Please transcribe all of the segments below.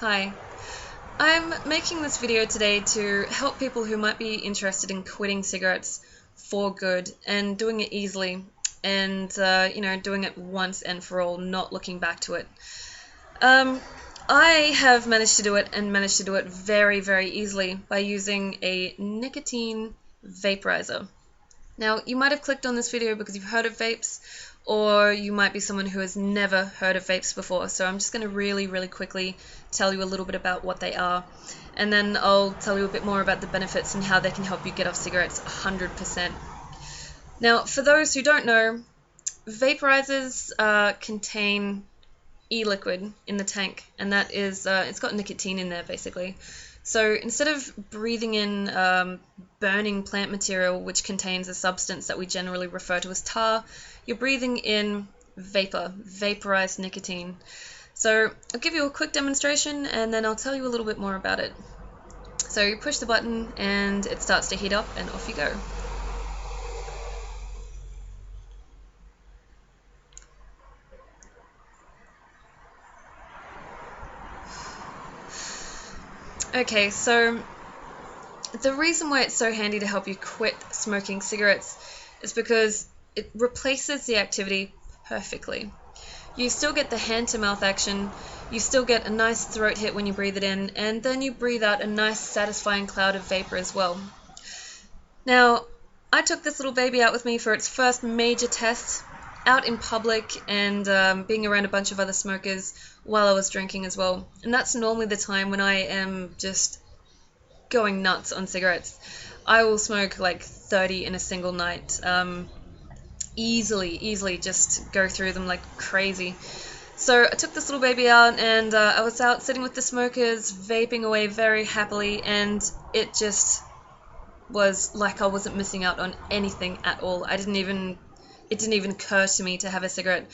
Hi, I'm making this video today to help people who might be interested in quitting cigarettes for good and doing it easily and, doing it once and for all, not looking back to it. I have managed to do it and managed to do it very, very easily by using a nicotine vaporizer. Now, you might have clicked on this video because you've heard of vapes, or you might be someone who has never heard of vapes before. So I'm just going to really quickly tell you a little bit about what they are, and then I'll tell you a bit more about the benefits and how they can help you get off cigarettes 100%. Now, for those who don't know, vaporizers contain e-liquid in the tank, and that is, it's got nicotine in there basically. So instead of breathing in burning plant material, which contains a substance that we generally refer to as tar, you're breathing in vaporized nicotine. So I'll give you a quick demonstration and then I'll tell you a little bit more about it. So you push the button and it starts to heat up and off you go. Okay, so the reason why it's so handy to help you quit smoking cigarettes is because it replaces the activity perfectly. You still get the hand-to-mouth action, you still get a nice throat hit when you breathe it in, and then you breathe out a nice satisfying cloud of vapor as well. Now, I took this little baby out with me for its first major test, out in public and being around a bunch of other smokers while I was drinking as well. And that's normally the time when I am just going nuts on cigarettes. I will smoke like 30 in a single night. Easily just go through them like crazy. So I took this little baby out and I was out sitting with the smokers, vaping away very happily, and it just was like I wasn't missing out on anything at all. It didn't even occur to me to have a cigarette.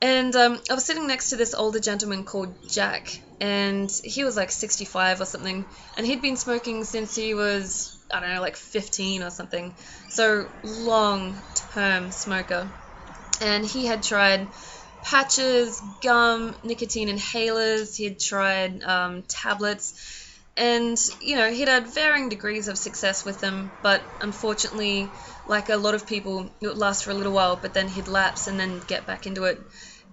And I was sitting next to this older gentleman called Jack, and he was like 65 or something, and he'd been smoking since he was, I don't know, like 15 or something. So long-term smoker. And he had tried patches, gum, nicotine inhalers, he had tried tablets, and he'd had varying degrees of success with them, but unfortunately, like a lot of people, it would last for a little while, but then he'd lapse and then get back into it.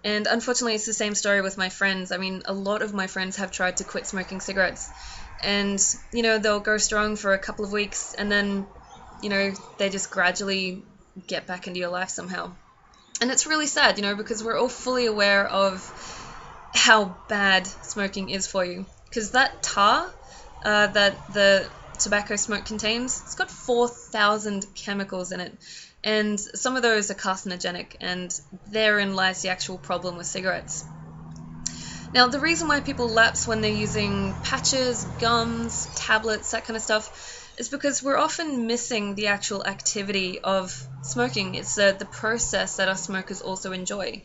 And unfortunately, it's the same story with my friends. I mean, a lot of my friends have tried to quit smoking cigarettes, and they'll go strong for a couple of weeks, and then they just gradually get back into your life somehow. And it's really sad, because we're all fully aware of how bad smoking is for you, because that tar that the tobacco smoke contains, it's got 4,000 chemicals in it, and some of those are carcinogenic, and therein lies the actual problem with cigarettes. Now, the reason why people lapse when they're using patches, gums, tablets, that kind of stuff, is because we're often missing the actual activity of smoking. It's the process that us smokers also enjoy.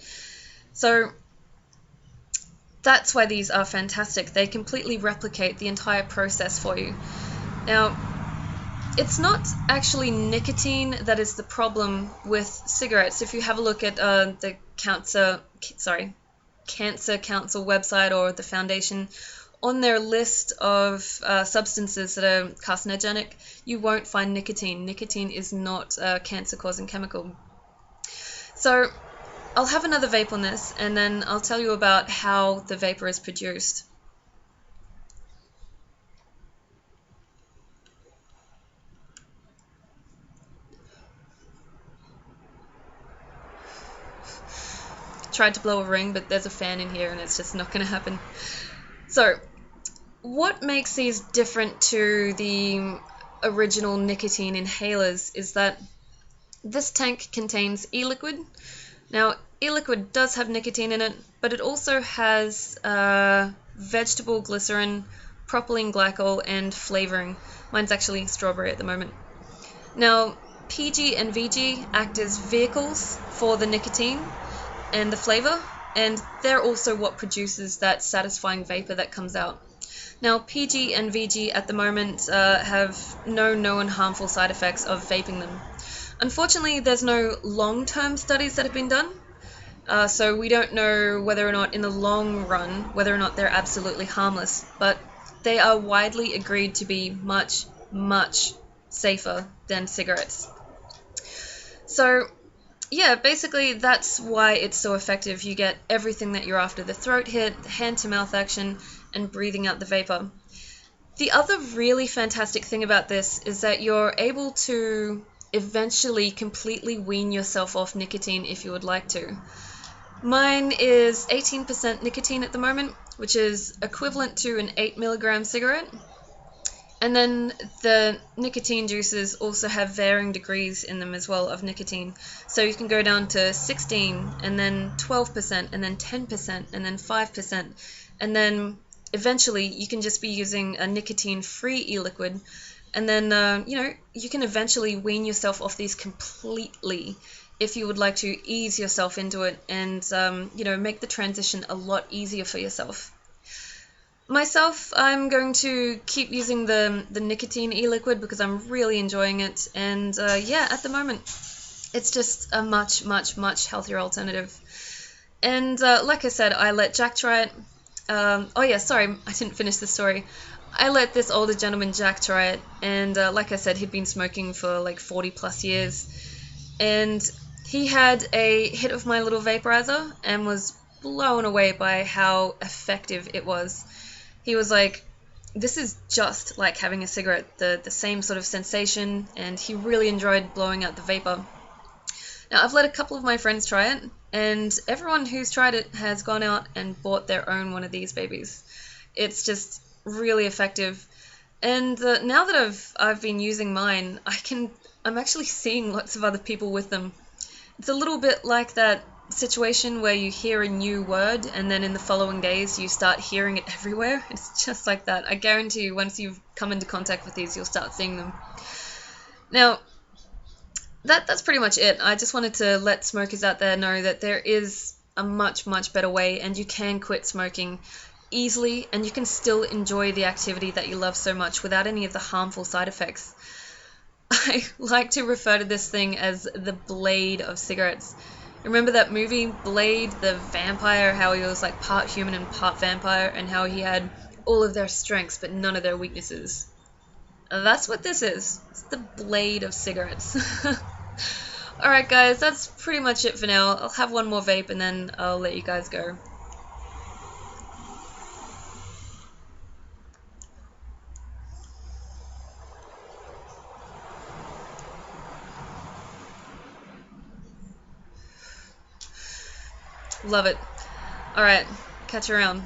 So that's why these are fantastic. They completely replicate the entire process for you. Now, it's not actually nicotine that is the problem with cigarettes. If you have a look at the Cancer Council website or the Foundation, on their list of substances that are carcinogenic, you won't find nicotine. Nicotine is not a cancer-causing chemical. So I'll have another vape on this, and then I'll tell you about how the vapor is produced. Tried to blow a ring, but there's a fan in here and it's just not going to happen. So, what makes these different to the original nicotine inhalers is that this tank contains e-liquid. Now, e-liquid does have nicotine in it, but it also has vegetable glycerin, propylene glycol, and flavoring. Mine's actually strawberry at the moment. Now, PG and VG act as vehicles for the nicotine and the flavor, and they're also what produces that satisfying vapor that comes out. Now, PG and VG at the moment have no known harmful side effects of vaping them. Unfortunately, there's no long-term studies that have been done, So we don't know whether or not in the long run, whether or not they're absolutely harmless, but they are widely agreed to be much, much safer than cigarettes. So yeah, basically that's why it's so effective. You get everything that you're after: the throat hit, the hand-to-mouth action, and breathing out the vapor. The other really fantastic thing about this is that you're able to eventually completely wean yourself off nicotine if you would like to. Mine is 18% nicotine at the moment, which is equivalent to an 8 milligram cigarette. And then the nicotine juices also have varying degrees in them as well of nicotine. So you can go down to 16, and then 12%, and then 10%, and then 5%. And then eventually you can just be using a nicotine-free e-liquid. And then, you can eventually wean yourself off these completely if you would like to ease yourself into it and, make the transition a lot easier for yourself. Myself, I'm going to keep using the nicotine e-liquid because I'm really enjoying it, and at the moment it's just a much, much, much healthier alternative. And like I said, I let Jack try it. Sorry, I didn't finish the story. I let this older gentleman, Jack, try it, and like I said, he'd been smoking for like 40 plus years, and he had a hit of my little vaporizer and was blown away by how effective it was. He was like, this is just like having a cigarette, the same sort of sensation, and he really enjoyed blowing out the vapor. Now, I've let a couple of my friends try it, and everyone who's tried it has gone out and bought their own one of these babies. It's just really effective. And now that I've been using mine, I'm actually seeing lots of other people with them. It's a little bit like that situation where you hear a new word and then in the following days you start hearing it everywhere. It's just like that. I guarantee you, once you've come into contact with these, you'll start seeing them. Now, that's pretty much it. I just wanted to let smokers out there know that there is a much, much better way, and you can quit smoking easily, and you can still enjoy the activity that you love so much without any of the harmful side effects. I like to refer to this thing as the blade of cigarettes. Remember that movie, Blade, the vampire, how he was like part human and part vampire, and how he had all of their strengths but none of their weaknesses? That's what this is. It's the blade of cigarettes. Alright guys, that's pretty much it for now. I'll have one more vape and then I'll let you guys go. Love it. Alright, catch you around.